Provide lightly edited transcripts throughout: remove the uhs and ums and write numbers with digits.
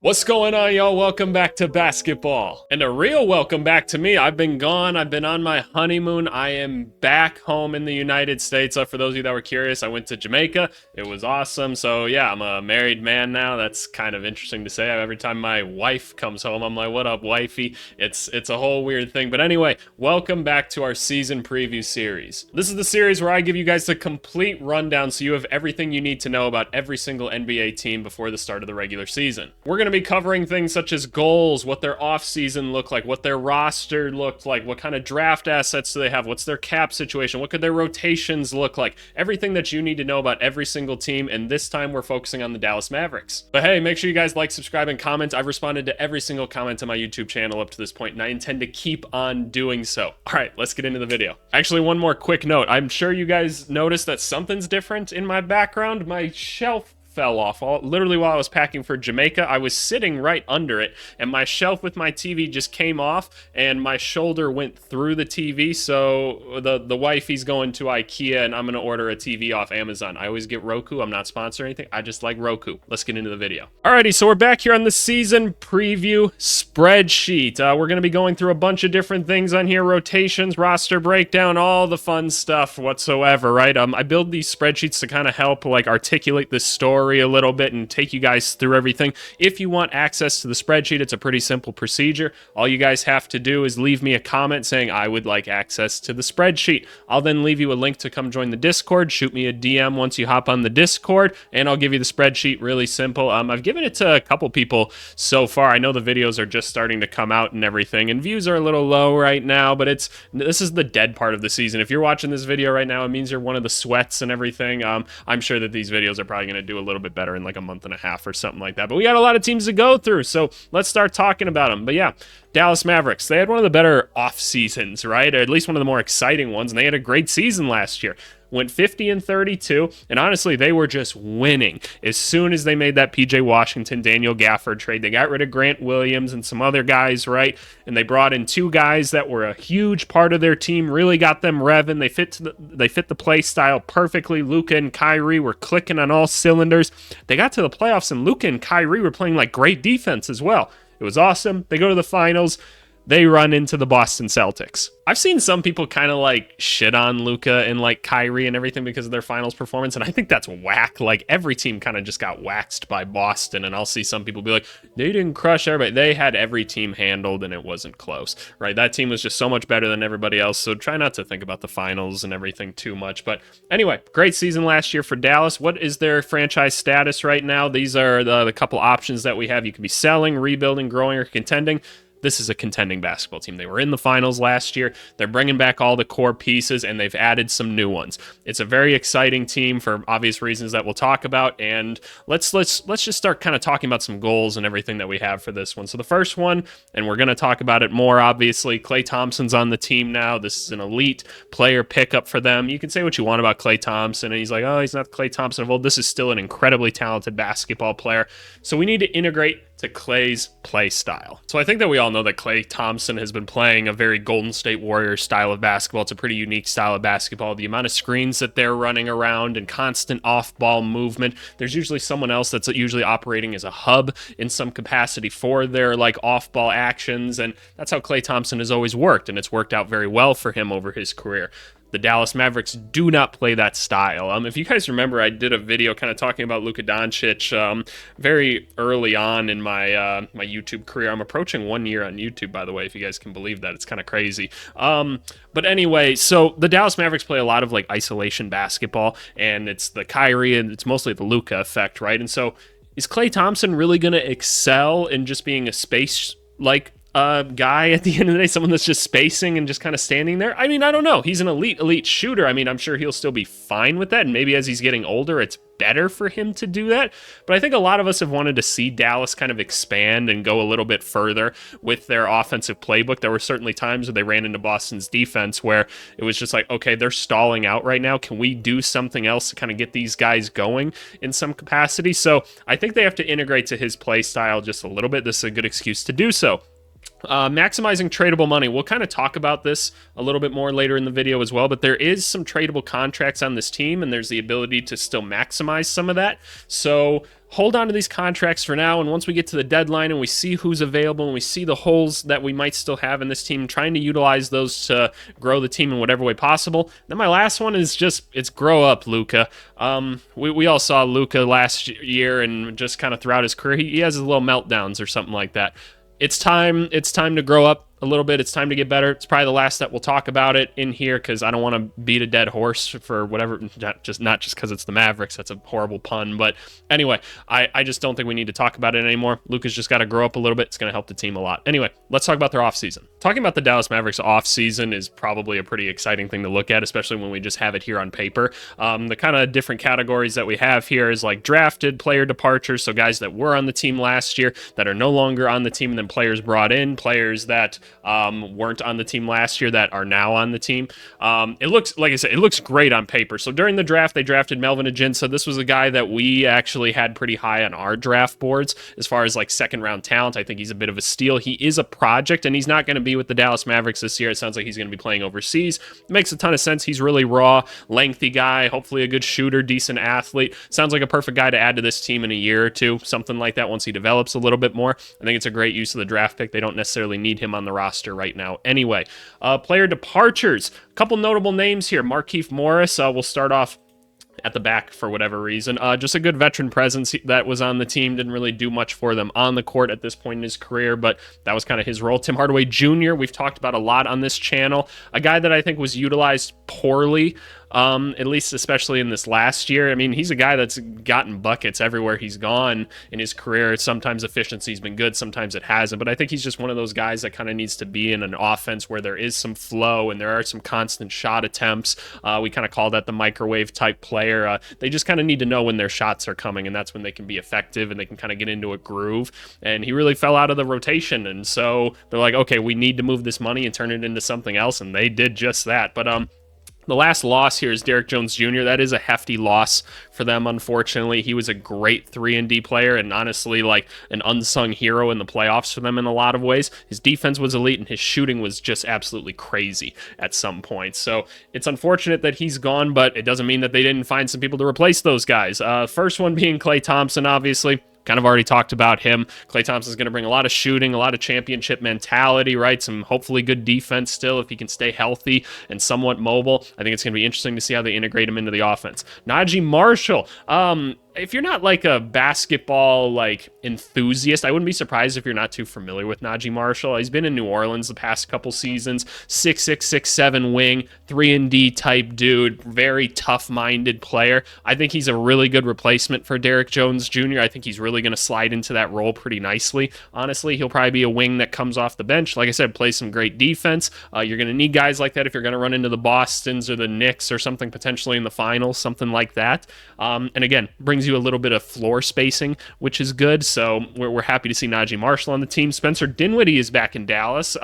What's going on, y'all? Welcome back to basketball. And a real welcome back to me. I've been gone. I've been on my honeymoon. I am back home in the United States. For those of you that were curious, I went to Jamaica. It was awesome. So yeah, I'm a married man now. That's kind of interesting to say. Every time my wife comes home, I'm like, what up, wifey? It's a whole weird thing. But anyway, welcome back to our season preview series. This is the series where I give you guys the complete rundown so you have everything you need to know about every single NBA team before the start of the regular season. We're going to be covering things such as goals, what their offseason looked like, what their roster looked like, what kind of draft assets do they have, what's their cap situation, what could their rotations look like, everything that you need to know about every single team, and this time we're focusing on the Dallas Mavericks. But hey, make sure you guys like, subscribe, and comment. I've responded to every single comment on my YouTube channel up to this point, and I intend to keep on doing so. All right, let's get into the video. Actually, one more quick note. I'm sure you guys noticed that something's different in my background. My shelf fell off. Literally while I was packing for Jamaica, I was sitting right under it, and my shelf with my TV just came off, and my shoulder went through the TV, so the wifey's going to IKEA, and I'm going to order a TV off Amazon. I always get Roku. I'm not sponsored or anything. I just like Roku. Let's get into the video. Alrighty, so we're back here on the season preview spreadsheet. We're going to be going through a bunch of different things on here, rotations, roster breakdown, all the fun stuff whatsoever, right? I build these spreadsheets to kind of help like articulate the story a little bit and take you guys through everything. If you want access to the spreadsheet, it's a pretty simple procedure. All you guys have to do is leave me a comment saying I would like access to the spreadsheet. I'll then leave you a link to come join the Discord. Shoot me a DM once you hop on the Discord, and I'll give you the spreadsheet. Really simple. I've given it to a couple people so far. I know the videos are just starting to come out and everything, and views are a little low right now, but this is the dead part of the season. If you're watching this video right now, it means you're one of the sweats and everything. I'm sure that these videos are probably going to do a little bit better in like a month and a half or something like that. But we got a lot of teams to go through, so let's start talking about them. But yeah, Dallas Mavericks, they had one of the better off seasons, right? Or at least one of the more exciting ones, and they had a great season last year. Went 50-32, and honestly, they were just winning. As soon as they made that PJ Washington, Daniel Gafford trade, they got rid of Grant Williams and some other guys, right? And they brought in two guys that were a huge part of their team, really got them revving. They fit the play style perfectly. Luka and Kyrie were clicking on all cylinders. They got to the playoffs, and Luka and Kyrie were playing like great defense as well. It was awesome. They go to the finals. They run into the Boston Celtics. I've seen some people kind of like shit on Luka and like Kyrie and everything because of their finals performance, and I think that's whack. Like every team kind of just got waxed by Boston, and I'll see some people be like, they didn't crush everybody. They had every team handled, and it wasn't close, right? That team was just so much better than everybody else, so try not to think about the finals and everything too much. But anyway, great season last year for Dallas. What is their franchise status right now? These are the couple options that we have. You can be selling, rebuilding, growing, or contending. This is a contending basketball team. They were in the finals last year. They're bringing back all the core pieces, and they've added some new ones. It's a very exciting team for obvious reasons that we'll talk about, and let's just start kind of talking about some goals and everything that we have for this one. So the first one, and we're going to talk about it more, obviously, Klay Thompson's on the team now. This is an elite player pickup for them. You can say what you want about Klay Thompson, and he's like, oh, he's not Klay Thompson of old. This is still an incredibly talented basketball player. So we need to integrate to Klay's play style. So I think that we all know that Klay Thompson has been playing a very Golden State Warriors style of basketball. It's a pretty unique style of basketball. The amount of screens that they're running around and constant off-ball movement. There's usually someone else that's usually operating as a hub in some capacity for their like off-ball actions, and that's how Klay Thompson has always worked, and it's worked out very well for him over his career. The Dallas Mavericks do not play that style. If you guys remember, I did a video kind of talking about Luka Doncic very early on in my my YouTube career. I'm approaching 1 year on YouTube, by the way, if you guys can believe that. It's kind of crazy. But anyway, so the Dallas Mavericks play a lot of like isolation basketball, and it's the Kyrie and it's mostly the Luka effect, right? And so is Klay Thompson really going to excel in just being a space like guy at the end of the day, someone that's just spacing and just kind of standing there? I mean, I don't know. He's an elite shooter. I mean, I'm sure he'll still be fine with that, and maybe as he's getting older, it's better for him to do that. But I think a lot of us have wanted to see Dallas kind of expand and go a little bit further with their offensive playbook. There were certainly times where they ran into Boston's defense where it was just like, okay, they're stalling out right now. Can we do something else to kind of get these guys going in some capacity? So I think they have to integrate to his play style just a little bit. This is a good excuse to do so. Maximizing tradable money. We'll kind of talk about this a little bit more later in the video as well, but there is some tradable contracts on this team, and there's the ability to still maximize some of that. So hold on to these contracts for now, and once we get to the deadline and we see who's available and we see the holes that we might still have in this team, trying to utilize those to grow the team in whatever way possible. Then my last one is just, it's grow up, Luka. We all saw Luka last year and just kind of throughout his career, he has his little meltdowns or something like that. It's time to grow up a little bit. It's time to get better. It's probably the last that we'll talk about it in here because I don't want to beat a dead horse for whatever, not just because it's the Mavericks. That's a horrible pun. But anyway, I just don't think we need to talk about it anymore. Luka's just got to grow up a little bit. It's going to help the team a lot. Anyway, let's talk about their offseason. Talking about the Dallas Mavericks offseason is probably a pretty exciting thing to look at, especially when we just have it here on paper. The kind of different categories that we have here is like drafted, player departures, so guys that were on the team last year that are no longer on the team, and then players brought in, players that weren't on the team last year that are now on the team. It looks, like I said, it looks great on paper. So during the draft, they drafted Melvin Ajinça. This was a guy that we actually had pretty high on our draft boards as far as like second round talent. I think he's a bit of a steal. He is a project, and he's not going to be with the Dallas Mavericks this year. It sounds like he's going to be playing overseas. It makes a ton of sense. He's really raw, lengthy guy, hopefully a good shooter, decent athlete. Sounds like a perfect guy to add to this team in a year or two, something like that once he develops a little bit more. I think it's a great use of the draft pick. They don't necessarily need him on the roster right now anyway. Player departures. A couple notable names here. Markieff Morris. We'll start off at the back for whatever reason. Just a good veteran presence that was on the team. Didn't really do much for them on the court at this point in his career, but that was kind of his role. Tim Hardaway Jr., we've talked about a lot on this channel. A guy that I think was utilized poorly, at least especially in this last year. I mean, he's a guy that's gotten buckets everywhere he's gone in his career. Sometimes efficiency's been good, sometimes it hasn't, but I think he's just one of those guys that kind of needs to be in an offense where there is some flow and there are some constant shot attempts. We kind of call that the microwave type player. They just kind of need to know when their shots are coming, and that's when they can be effective and they can kind of get into a groove. And he really fell out of the rotation, and so they're like, okay, we need to move this money and turn it into something else, and they did just that. But the last loss here is Derrick Jones Jr. That is a hefty loss for them, unfortunately. He was a great 3-and-D player and honestly like an unsung hero in the playoffs for them in a lot of ways. His defense was elite and his shooting was just absolutely crazy at some point. So it's unfortunate that he's gone, but it doesn't mean that they didn't find some people to replace those guys. First one being Klay Thompson, obviously. Kind of already talked about him. Klay Thompson's going to bring a lot of shooting, a lot of championship mentality, right? Some hopefully good defense still if he can stay healthy and somewhat mobile. I think it's going to be interesting to see how they integrate him into the offense. Naji Marshall. If you're not like a basketball like enthusiast, I wouldn't be surprised if you're not too familiar with Naji Marshall. He's been in New Orleans the past couple seasons. 6'6", 6'7" wing, 3-and-D type dude, very tough-minded player. I think he's a really good replacement for Derrick Jones Jr. I think he's really going to slide into that role pretty nicely. Honestly, he'll probably be a wing that comes off the bench. Like I said, plays some great defense. You're going to need guys like that if you're going to run into the Bostons or the Knicks or something potentially in the finals, something like that. And again, brings you a little bit of floor spacing, which is good. So we're happy to see Naji Marshall on the team. Spencer Dinwiddie is back in Dallas.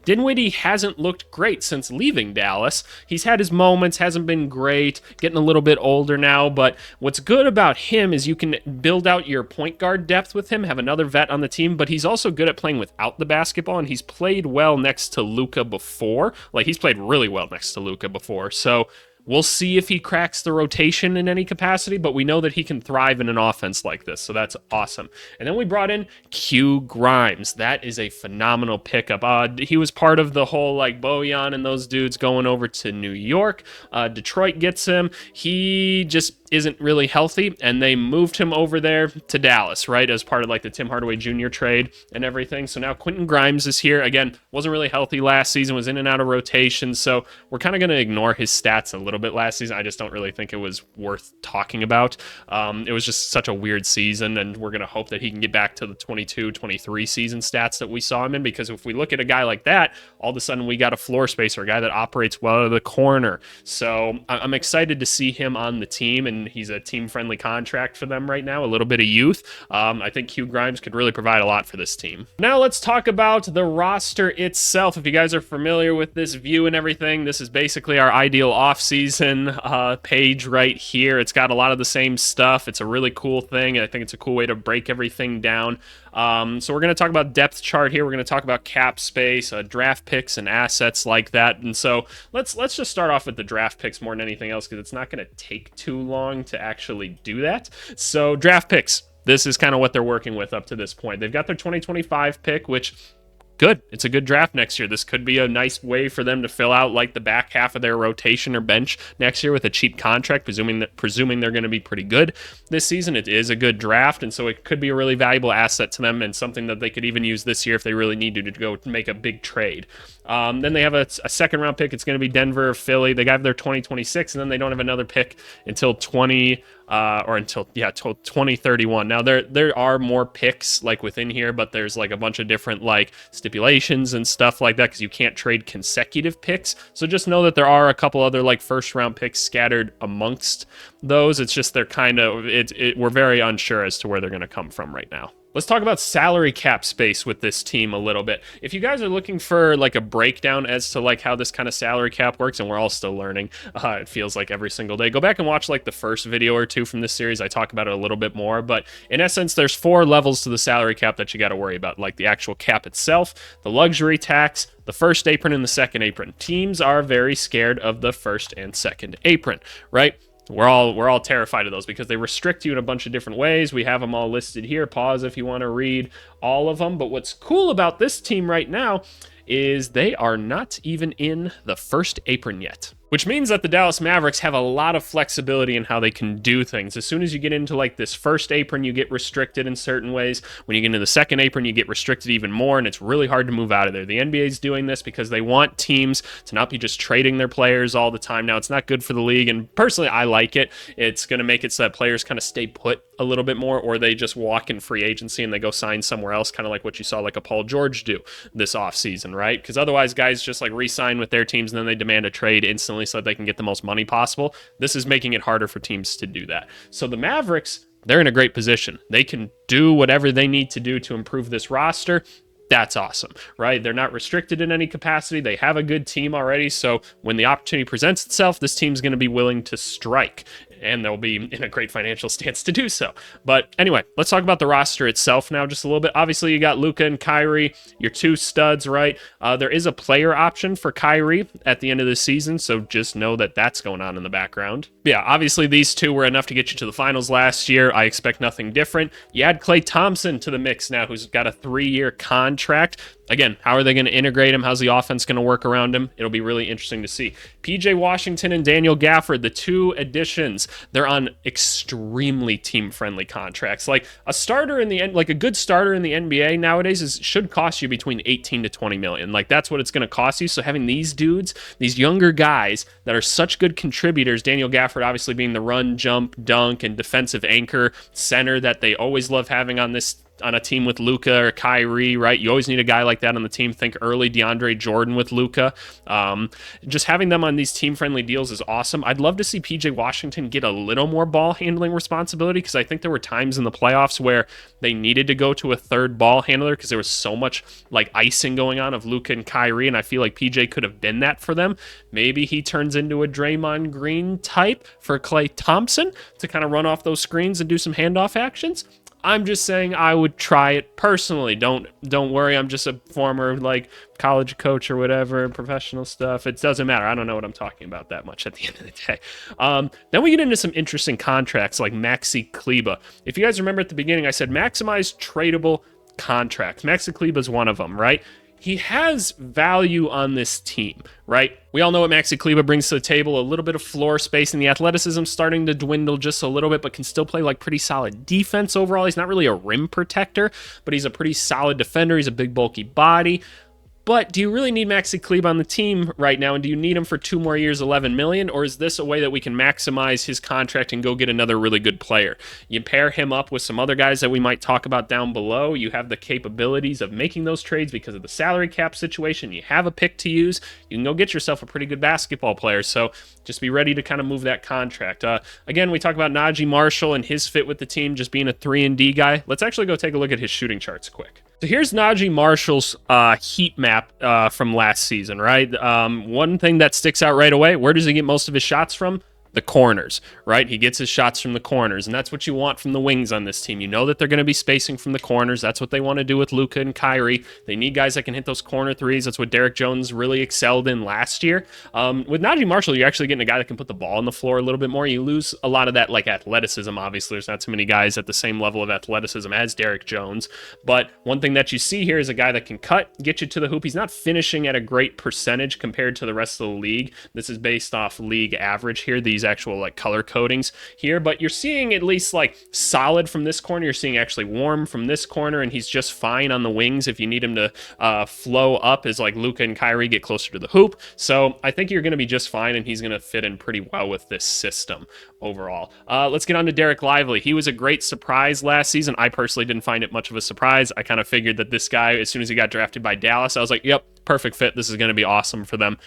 Dinwiddie hasn't looked great since leaving Dallas. He's had his moments, hasn't been great, getting a little bit older now, but what's good about him is you can build out your point guard depth with him, have another vet on the team, but he's also good at playing without the basketball, and he's played well next to Luka before. Like, he's played really well next to Luka before, so we'll see if he cracks the rotation in any capacity, but we know that he can thrive in an offense like this, so that's awesome. And then we brought in Q Grimes. That is a phenomenal pickup. He was part of the whole, like, Bojan and those dudes going over to New York. Detroit gets him. He just isn't really healthy, and they moved him over there to Dallas, right, as part of, like, the Tim Hardaway Jr. trade and everything. So now Quentin Grimes is here. Again, wasn't really healthy last season, was in and out of rotation, so we're kind of going to ignore his stats a little bit last season. I just don't really think it was worth talking about. It was just such a weird season, and we're going to hope that he can get back to the 22-23 season stats that we saw him in, because if we look at a guy like that, all of a sudden we got a floor spacer, a guy that operates well out of the corner. So I'm excited to see him on the team, and he's a team-friendly contract for them right now, a little bit of youth. I think Q Grimes could really provide a lot for this team. Now let's talk about the roster itself. If you guys are familiar with this view and everything, this is basically our ideal offseason page right here. It's got a lot of the same stuff. It's a really cool thing. I think it's a cool way to break everything down. So we're going to talk about depth chart here. We're going to talk about cap space, draft picks, and assets like that. And so let's just start off with the draft picks more than anything else, because it's not going to take too long to actually do that. So draft picks. This is kind of what they're working with up to this point. They've got their 2025 pick, which good. It's a good draft next year. This could be a nice way for them to fill out like the back half of their rotation or bench next year with a cheap contract, presuming they're going to be pretty good this season. It is a good draft, and so it could be a really valuable asset to them and something that they could even use this year if they really need to go make a big trade. Then they have a second round pick. It's going to be Denver or Philly. They got their 2026, and then they don't have another pick until 2031. Now there are more picks like within here, but there's like a bunch of different like stipulations and stuff like that, because you can't trade consecutive picks. So just know that there are a couple other like first round picks scattered amongst those. It's just they're kind of we're very unsure as to where they're going to come from right now. Let's talk about salary cap space with this team a little bit. If you guys are looking for like a breakdown as to like how this kind of salary cap works, and we're all still learning, it feels like every single day, go back and watch like the first video or two from this series. I talk about it a little bit more, but in essence, there's 4 levels to the salary cap that you got to worry about, like the actual cap itself, the luxury tax, the first apron, and the second apron. Teams are very scared of the first and second apron, right? We're all terrified of those because they restrict you in a bunch of different ways. We have them all listed here. Pause if you want to read all of them. But what's cool about this team right now is they are not even in the first apron yet, which means that the Dallas Mavericks have a lot of flexibility in how they can do things. As soon as you get into like this first apron, you get restricted in certain ways. When you get into the second apron, you get restricted even more, and it's really hard to move out of there. The NBA is doing this because they want teams to not be just trading their players all the time. Now, it's not good for the league, and personally, I like it. It's going to make it so that players kind of stay put a little bit more, or they just walk in free agency and they go sign somewhere else, kind of like what you saw like a Paul George do this offseason, right? Because otherwise, guys just like re-sign with their teams and then they demand a trade instantly so that they can get the most money possible. This is making it harder for teams to do that. So the Mavericks, they're in a great position. They can do whatever they need to do to improve this roster. That's awesome, right? They're not restricted in any capacity. They have a good team already. So when the opportunity presents itself, this team's going to be willing to strike, and they'll be in a great financial stance to do so. But anyway, let's talk about the roster itself now just a little bit. Obviously, you got Luka and Kyrie, your 2 studs, right? There is a player option for Kyrie at the end of the season, so just know that that's going on in the background. Yeah, obviously, these 2 were enough to get you to the finals last year. I expect nothing different. You add Klay Thompson to the mix now, who's got a 3-year contract. Again, how are they going to integrate him? How's the offense going to work around him? It'll be really interesting to see. PJ Washington and Daniel Gafford, the 2 additions, they're on extremely team-friendly contracts. Like a starter in the end, like a good starter in the NBA nowadays should cost you between 18 to 20 million. Like that's what it's going to cost you. So having these dudes, these younger guys that are such good contributors, Daniel Gafford obviously being the run, jump, dunk, and defensive anchor center that they always love having on a team with Luka or Kyrie, right? You always need a guy like that on the team. Think early DeAndre Jordan with Luka. Just having them on these team-friendly deals is awesome. I'd love to see PJ Washington get a little more ball handling responsibility, because I think there were times in the playoffs where they needed to go to a third ball handler because there was so much like icing going on of Luka and Kyrie, and I feel like PJ could have been that for them. Maybe he turns into a Draymond Green type for Klay Thompson to kind of run off those screens and do some handoff actions. I'm just saying I would try it personally. Don't worry. I'm just a former like college coach or whatever, professional stuff. It doesn't matter. I don't know what I'm talking about that much at the end of the day. Then we get into some interesting contracts like Maxi Kleber. If you guys remember at the beginning, I said maximize tradable contracts. Maxi Kleber is one of them, right? He has value on this team, right? We all know what Maxi Kleber brings to the table, a little bit of floor space, and the athleticism starting to dwindle just a little bit, but can still play like pretty solid defense overall. He's not really a rim protector, but he's a pretty solid defender. He's a big, bulky body. But do you really need Maxi Kleber on the team right now? And do you need him for 2 more years, 11 million? Or is this a way that we can maximize his contract and go get another really good player? You pair him up with some other guys that we might talk about down below. You have the capabilities of making those trades because of the salary cap situation. You have a pick to use. You can go get yourself a pretty good basketball player. So just be ready to kind of move that contract. Again, we talk about Najee Marshall and his fit with the team, just being a 3-and-D guy. Let's actually go take a look at his shooting charts quick. So here's Najee Marshall's heat map from last season, right? One thing that sticks out right away, where does he get most of his shots from? the corners, right? He gets his shots from the corners, and that's what you want from the wings on this team. You know that they're going to be spacing from the corners. That's what they want to do with Luka and Kyrie. They need guys that can hit those corner threes. That's what Derek Jones really excelled in last year. With Najee Marshall, you're actually getting a guy that can put the ball on the floor a little bit more. You lose a lot of that like athleticism. Obviously, there's not too many guys at the same level of athleticism as Derek Jones. But one thing that you see here is a guy that can cut, get you to the hoop. He's not finishing at a great percentage compared to the rest of the league. This is based off league average here. These actual like color codings here, but you're seeing at least like solid from this corner. You're seeing actually warm from this corner, and he's just fine on the wings if you need him to flow up as like Luka and Kyrie get closer to the hoop. So I think you're going to be just fine, and he's going to fit in pretty well with this system overall. Let's get on to Derek Lively. He was a great surprise last season. I personally didn't find it much of a surprise. I kind of figured that this guy, as soon as he got drafted by Dallas, I was like, yep, perfect fit. This is going to be awesome for them.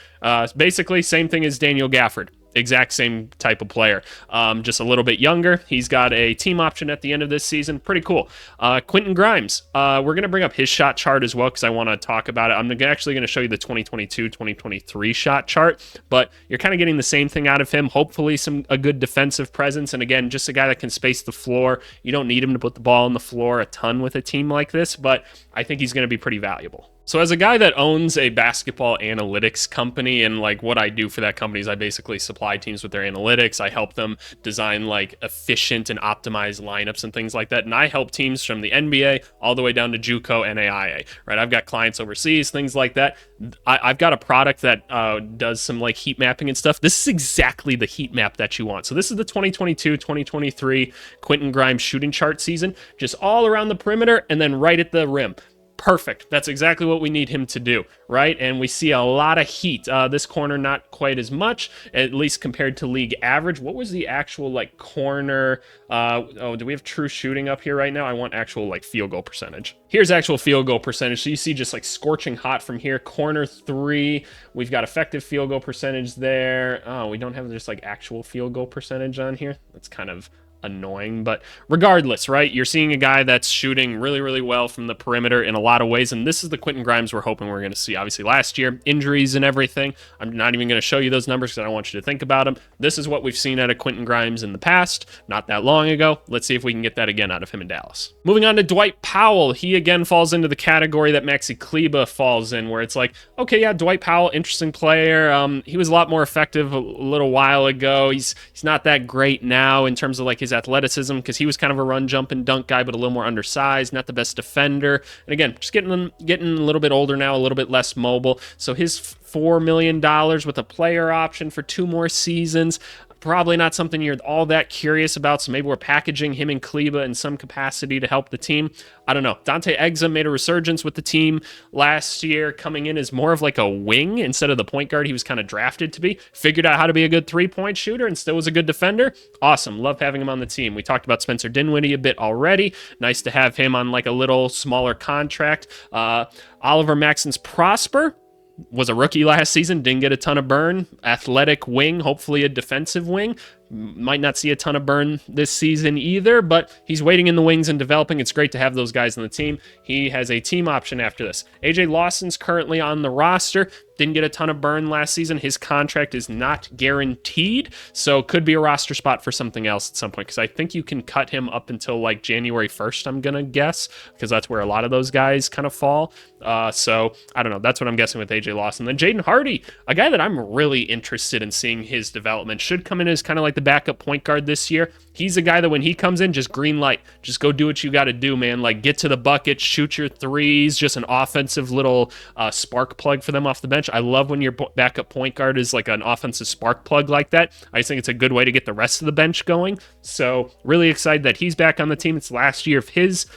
Basically, same thing as Daniel Gafford. Exact same type of player, just a little bit younger. He's got a team option at the end of this season. Pretty cool. Quentin Grimes, we're going to bring up his shot chart as well because I want to talk about it. I'm actually going to show you the 2022-2023 shot chart, but you're kind of getting the same thing out of him. Hopefully a good defensive presence, and again, just a guy that can space the floor. You don't need him to put the ball on the floor a ton with a team like this, but I think he's going to be pretty valuable. So as a guy that owns a basketball analytics company, and like what I do for that company is I basically supply teams with their analytics. I help them design like efficient and optimized lineups and things like that. And I help teams from the NBA all the way down to JUCO and AIA, right? I've got clients overseas, things like that. I've got a product that does some like heat mapping and stuff. This is exactly the heat map that you want. So this is the 2022-2023 Quentin Grimes shooting chart season, just all around the perimeter and then right at the rim. Perfect. That's exactly what we need him to do, right? And we see a lot of heat. This corner, not quite as much, at least compared to league average. What was the actual, like, corner? Do we have true shooting up here right now? I want actual, like, field goal percentage. Here's actual field goal percentage. So you see just, like, scorching hot from here. Corner 3. We've got effective field goal percentage there. Oh, we don't have just, like, actual field goal percentage on here. That's kind of annoying, but regardless, right? You're seeing a guy that's shooting really, really well from the perimeter in a lot of ways, and this is the Quentin Grimes we're hoping we're going to see. Obviously, last year, injuries and everything. I'm not even going to show you those numbers because I don't want you to think about them. This is what we've seen out of Quentin Grimes in the past, not that long ago. Let's see if we can get that again out of him in Dallas. Moving on to Dwight Powell. He again falls into the category that Maxi Kleber falls in, where it's like, okay, yeah, Dwight Powell, interesting player. He was a lot more effective a little while ago. He's not that great now in terms of like his athleticism, because he was kind of a run, jump, and dunk guy, but a little more undersized, not the best defender. And again, just getting a little bit older now, a little bit less mobile. So his $4 million with a player option for 2 more seasons, probably not something you're all that curious about, so maybe we're packaging him and Kleba in some capacity to help the team. I don't know. Dante Exum made a resurgence with the team last year, coming in as more of like a wing instead of the point guard he was kind of drafted to be. Figured out how to be a good three-point shooter and still was a good defender. Awesome. Love having him on the team. We talked about Spencer Dinwiddie a bit already. Nice to have him on like a little smaller contract. Oliver Maxence Prosper was a rookie last season, didn't get a ton of burn. Athletic wing, hopefully a defensive wing. Might not see a ton of burn this season either, but he's waiting in the wings and developing. It's great to have those guys on the team. He has a team option after this. AJ Lawson's currently on the roster. Didn't get a ton of burn last season. His contract is not guaranteed, so could be a roster spot for something else at some point, because I think you can cut him up until like January 1st, I'm going to guess, because that's where a lot of those guys kind of fall. So I don't know. That's what I'm guessing with AJ Lawson. Then Jaden Hardy, a guy that I'm really interested in seeing his development, should come in as kind of like the backup point guard this year. He's a guy that when he comes in, just green light, just go do what you got to do, man. Like get to the bucket, shoot your threes, just an offensive little spark plug for them off the bench. I love when your backup point guard is like an offensive spark plug like that. I just think it's a good way to get the rest of the bench going. So really excited that he's back on the team. It's last year of his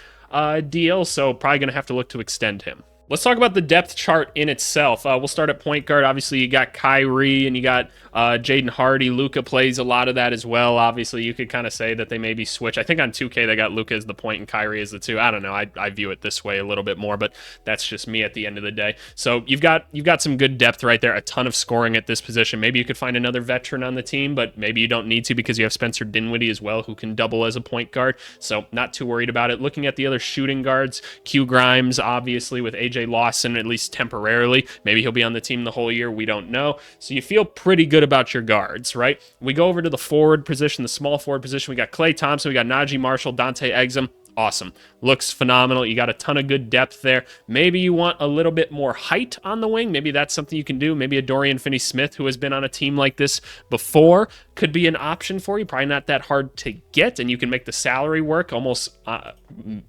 deal, so probably going to have to look to extend him. Let's talk about the depth chart in itself. We'll start at point guard. Obviously, you got Kyrie and you got Jaden Hardy. Luka plays a lot of that as well. Obviously, you could kind of say that they maybe switch. I think on 2K, they got Luka as the point and Kyrie as the 2. I don't know. I view it this way a little bit more, but that's just me at the end of the day. So you've got some good depth right there, a ton of scoring at this position. Maybe you could find another veteran on the team, but maybe you don't need to because you have Spencer Dinwiddie as well, who can double as a point guard. So not too worried about it. Looking at the other shooting guards, Q Grimes, obviously, with AJ TJ Lawson, at least temporarily. Maybe he'll be on the team the whole year. We don't know. So you feel pretty good about your guards, right? We go over to the forward position, the small forward position. We got Klay Thompson. We got Najee Marshall, Dante Exum. Awesome. Looks phenomenal. You got a ton of good depth there. Maybe you want a little bit more height on the wing. Maybe that's something you can do. Maybe a Dorian Finney-Smith, who has been on a team like this before, could be an option for you. Probably not that hard to get, and you can make the salary work almost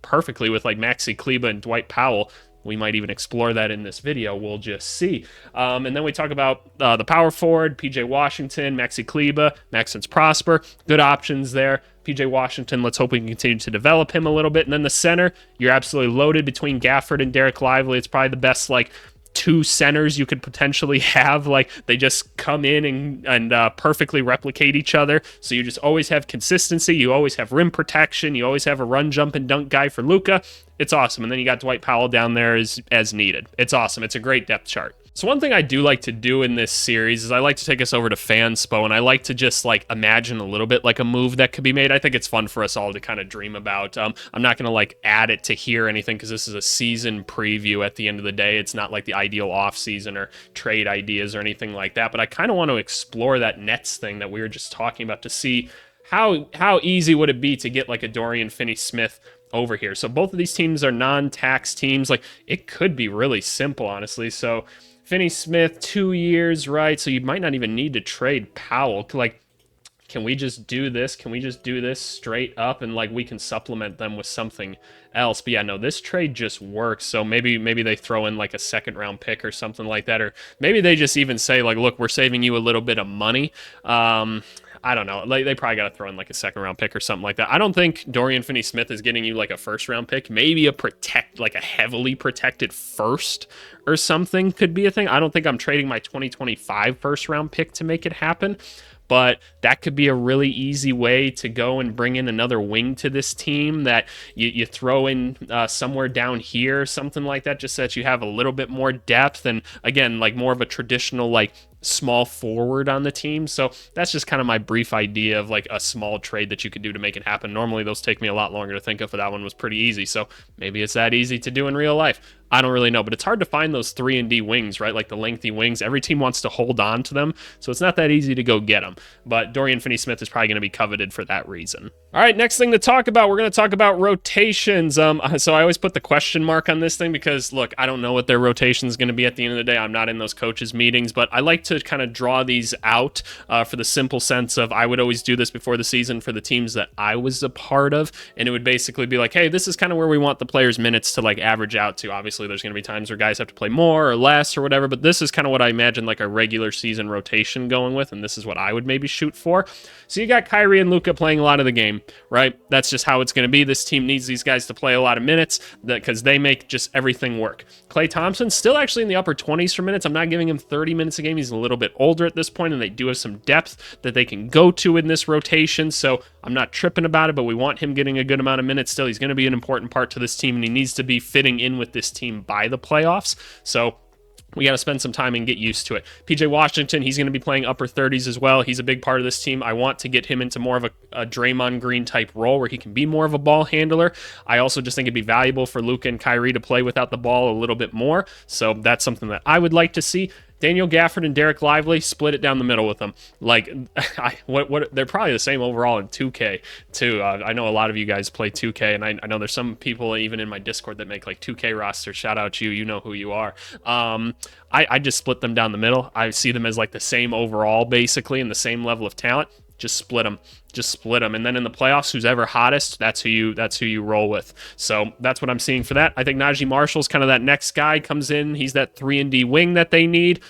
perfectly with like Maxi Kleber and Dwight Powell. We might even explore that in this video. We'll just see. And then we talk about the power forward, PJ Washington, Maxi Kleber, Maxence Prosper. Good options there. PJ Washington, let's hope we can continue to develop him a little bit. And then the center, you're absolutely loaded between Gafford and Derek Lively. It's probably the best, like, two centers you could potentially have. Like, they just come in and perfectly replicate each other. So you just always have consistency. You always have rim protection. You always have a run, jump, and dunk guy for Luka. It's awesome. And then you got Dwight Powell down there as needed. It's awesome. It's a great depth chart. So one thing I do like to do in this series is I like to take us over to Fanspo, and I like to just like imagine a little bit like a move that could be made. I think it's fun for us all to kind of dream about. I'm not going to like add it to here or anything because this is a season preview at the end of the day. It's not like the ideal offseason or trade ideas or anything like that, but I kind of want to explore that Nets thing that we were just talking about to see how easy would it be to get like a Dorian Finney-Smith over here. So both of these teams are non-tax teams. Like, it could be really simple, honestly. So Finney-Smith, 2 years, right? So you might not even need to trade Powell. Like, can we just do this? Can we just do this straight up and like we can supplement them with something else? But yeah, no, this trade just works. So maybe they throw in like a second round pick or something like that, or maybe they just even say like, look, we're saving you a little bit of money. I don't know. They probably got to throw in like a second round pick or something like that. I don't think Dorian Finney-Smith is getting you like a first round pick. Maybe like a heavily protected first or something could be a thing. I don't think I'm trading my 2025 first round pick to make it happen. But that could be a really easy way to go and bring in another wing to this team that you throw in somewhere down here, something like that, just so that you have a little bit more depth and, again, like more of a traditional, like, small forward on the team. So that's just kind of my brief idea of like a small trade that you could do to make it happen. Normally those take me a lot longer to think of, but that one was pretty easy. So maybe it's that easy to do in real life. I don't really know, but it's hard to find those 3-and-D wings, right? Like the lengthy wings. Every team wants to hold on to them, so it's not that easy to go get them. But Dorian Finney-Smith is probably going to be coveted for that reason. All right, next thing to talk about, we're going to talk about rotations. So I always put the question mark on this thing because, look, I don't know what their rotation is going to be at the end of the day. I'm not in those coaches' meetings, but I like to kind of draw these out for the simple sense of I would always do this before the season for the teams that I was a part of, and it would basically be like, hey, this is kind of where we want the players' minutes to like average out to. Obviously, there's going to be times where guys have to play more or less or whatever, but this is kind of what I imagine like a regular season rotation going with, and this is what I would maybe shoot for. So you got Kyrie and Luka playing a lot of the game, right? That's just how it's going to be. This team needs these guys to play a lot of minutes because they make just everything work. Klay Thompson still actually in the upper 20s for minutes. I'm not giving him 30 minutes a game. He's a little bit older at this point, and they do have some depth that they can go to in this rotation, so I'm not tripping about it, but we want him getting a good amount of minutes still. He's going to be an important part to this team, and he needs to be fitting in with this team by the playoffs, so we got to spend some time and get used to it. PJ Washington, he's going to be playing upper 30s as well. He's a big part of this team. I want to get him into more of a Draymond Green type role where he can be more of a ball handler. I also just think it'd be valuable for Luka and Kyrie to play without the ball a little bit more, so that's something that I would like to see. Daniel Gafford and Derek Lively, split it down the middle with them. Like, they're probably the same overall in 2K, too. I know a lot of you guys play 2K, and I know there's some people even in my Discord that make, like, 2K rosters. Shout out to you. You know who you are. I just split them down the middle. I see them as, like, the same overall, basically, and the same level of talent. Just split them. And then in the playoffs, who's ever hottest, that's who you roll with. So that's what I'm seeing for that. I think Najee Marshall's kind of that next guy, comes in. He's that 3-and-D wing that they need.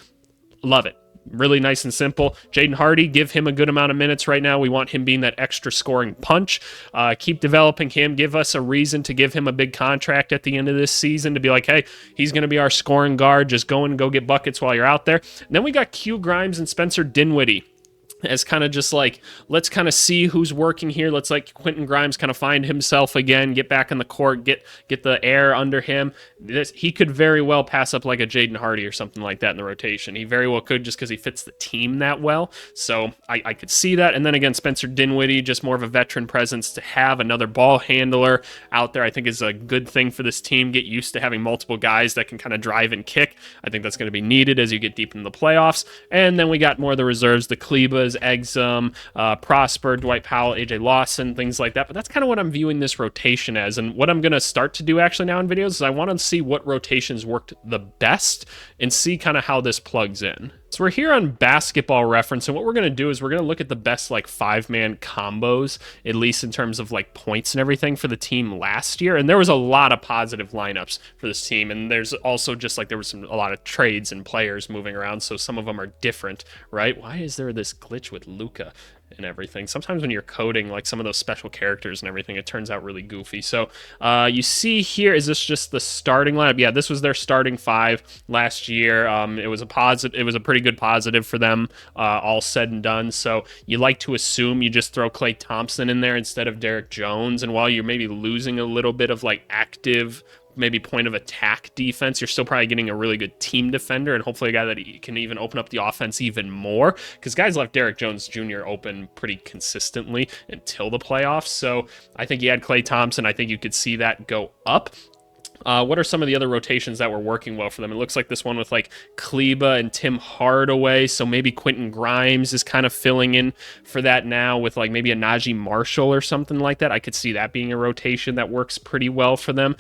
Love it. Really nice and simple. Jaden Hardy, give him a good amount of minutes right now. We want him being that extra scoring punch. Keep developing him. Give us a reason to give him a big contract at the end of this season to be like, hey, he's going to be our scoring guard. Just go and go get buckets while you're out there. And then we got Q Grimes and Spencer Dinwiddie. as kind of just like, let's kind of see who's working here. Let's like Quentin Grimes kind of find himself again, get back in the court, get the air under him. He could very well pass up like a Jaden Hardy or something like that in the rotation. He very well could, just because he fits the team that well. So I could see that. And then again, Spencer Dinwiddie, just more of a veteran presence to have. Another ball handler out there, I think, is a good thing for this team. Get used to having multiple guys that can kind of drive and kick. I think that's going to be needed as you get deep into the playoffs. And then we got more of the reserves, the Klebas, Exum, Prosper, Dwight Powell, AJ Lawson, things like that. But that's kind of what I'm viewing this rotation as. And what I'm going to start to do actually now in videos is I want to see what rotations worked the best and see kind of how this plugs in. So we're here on Basketball Reference, and what we're going to do is we're going to look at the best like 5-man combos, at least in terms of like points and everything for the team last year. And there was a lot of positive lineups for this team, and there's also just like there was a lot of trades and players moving around, so some of them are different, right? Why is there this glitch with Luka and everything? Sometimes when you're coding like some of those special characters and everything, it turns out really goofy. So you see here, is this just the starting lineup? Yeah, this was their starting 5 last year. It was a positive. It was a pretty good positive for them, all said and done. So you like to assume you just throw Klay Thompson in there instead of Derek Jones, and while you're maybe losing a little bit of like active, maybe point of attack defense, you're still probably getting a really good team defender, and hopefully a guy that can even open up the offense even more, because guys left Derek Jones Jr. open pretty consistently until the playoffs. So I think you had Klay Thompson. I think you could see that go up. What are some of the other rotations that were working well for them? It looks like this one with like Kleba and Tim Hardaway, so maybe Quentin Grimes is kind of filling in for that now with like maybe a Najee Marshall or something like that. I could see that being a rotation that works pretty well for them.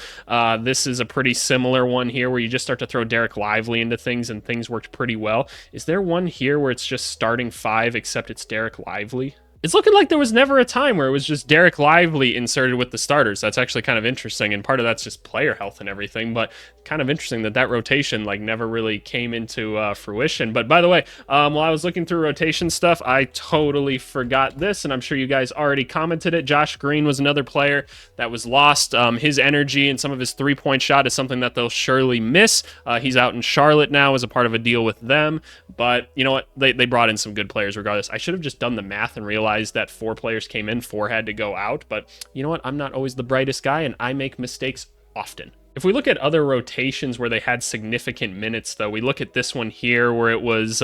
This is a pretty similar one here where you just start to throw Derek Lively into things, and things worked pretty well. Is there one here where it's just starting 5 except it's Derek Lively? It's looking like there was never a time where it was just Derek Lively inserted with the starters. That's actually kind of interesting, and part of that's just player health and everything, but kind of interesting that rotation like never really came into fruition. But by the way, while I was looking through rotation stuff, I totally forgot this, and I'm sure you guys already commented it. Josh Green was another player that was lost. His energy and some of his three-point shot is something that they'll surely miss. He's out in Charlotte now as a part of a deal with them, but you know what? They brought in some good players regardless. I should have just done the math and realized that 4 players came in, 4 had to go out, but you know what? I'm not always the brightest guy, and I make mistakes often. If we look at other rotations where they had significant minutes, though, we look at this one here where it was,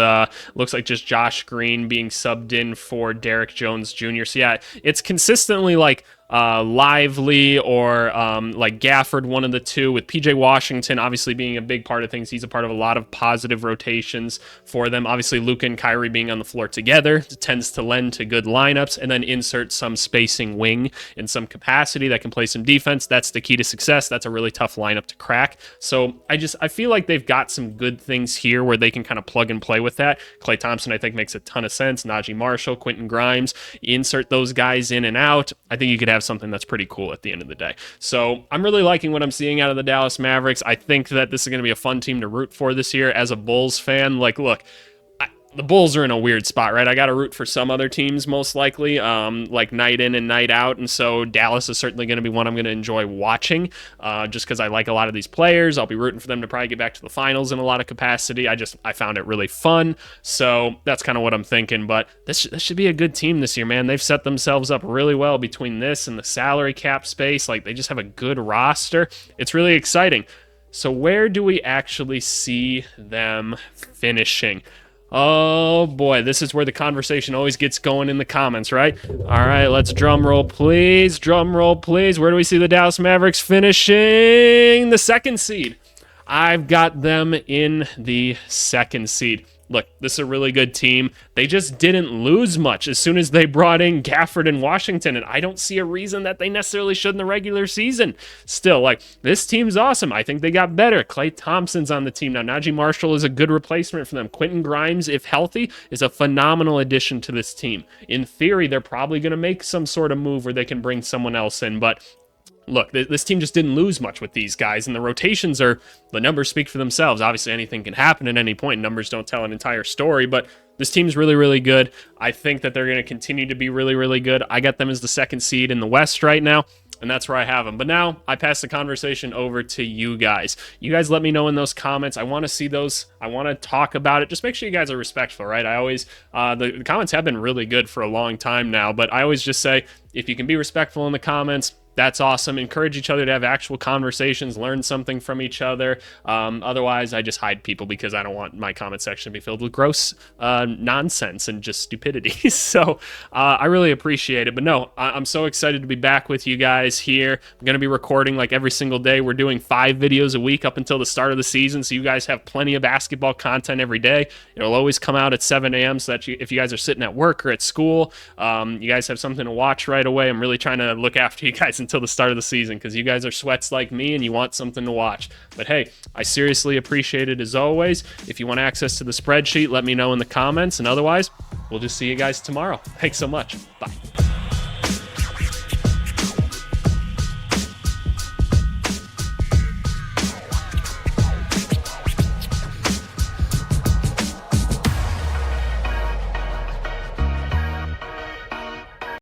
looks like just Josh Green being subbed in for Derek Jones Jr. So yeah, it's consistently like Lively or like Gafford, one of the two, with PJ Washington obviously being a big part of things. He's a part of a lot of positive rotations for them. Obviously, Luka and Kyrie being on the floor together tends to lend to good lineups, and then insert some spacing wing in some capacity that can play some defense. That's the key to success. That's a really tough lineup to crack. So I feel like they've got some good things here where they can kind of plug and play with that. Klay Thompson, I think, makes a ton of sense. Najee Marshall, Quentin Grimes, you insert those guys in and out. I think you could have something that's pretty cool at the end of the day. So I'm really liking what I'm seeing out of the Dallas Mavericks. I think that this is going to be a fun team to root for this year. As a Bulls fan, like, look, the Bulls are in a weird spot, right? I got to root for some other teams most likely, like night in and night out. And so Dallas is certainly going to be one I'm going to enjoy watching, just because I like a lot of these players. I'll be rooting for them to probably get back to the finals in a lot of capacity. I found it really fun. So that's kind of what I'm thinking. But this should be a good team this year, man. They've set themselves up really well between this and the salary cap space. Like, they just have a good roster. It's really exciting. So where do we actually see them finishing? Oh boy, this is where the conversation always gets going in the comments, right? All right, let's drum roll, please. Drum roll, please. Where do we see the Dallas Mavericks finishing? The 2nd seed. I've got them in the 2nd seed. Look, this is a really good team. They just didn't lose much as soon as they brought in Gafford and Washington, and I don't see a reason that they necessarily should in the regular season. Still, like, this team's awesome. I think they got better. Klay Thompson's on the team now. Najee Marshall is a good replacement for them. Quentin Grimes, if healthy, is a phenomenal addition to this team. In theory, they're probably going to make some sort of move where they can bring someone else in, but look, this team just didn't lose much with these guys, and the rotations the numbers speak for themselves. Obviously, anything can happen at any point. Numbers don't tell an entire story, but this team's really, really good. I think that they're going to continue to be really, really good. I got them as the 2nd seed in the West right now. and that's where I have them. But now I pass the conversation over to you guys. You guys let me know in those comments. I want to see those. I want to talk about it. Just make sure you guys are respectful, right? I always, the comments have been really good for a long time now, but I always just say, if you can be respectful in the comments, that's awesome. Encourage each other to have actual conversations, learn something from each other. Otherwise, I just hide people because I don't want my comment section to be filled with gross nonsense and just stupidity. So I really appreciate it. But no, I'm so excited to be back with you guys here. I'm going to be recording like every single day. We're doing 5 videos a week up until the start of the season. So you guys have plenty of basketball content every day. It'll always come out at 7 a.m. so that if you guys are sitting at work or at school, you guys have something to watch right away. I'm really trying to look after you guys until the start of the season because you guys are sweats like me and you want something to watch. But hey, I seriously appreciate it as always. If you want access to the spreadsheet, let me know in the comments, and otherwise, we'll just see you guys tomorrow. Thanks so much. Bye.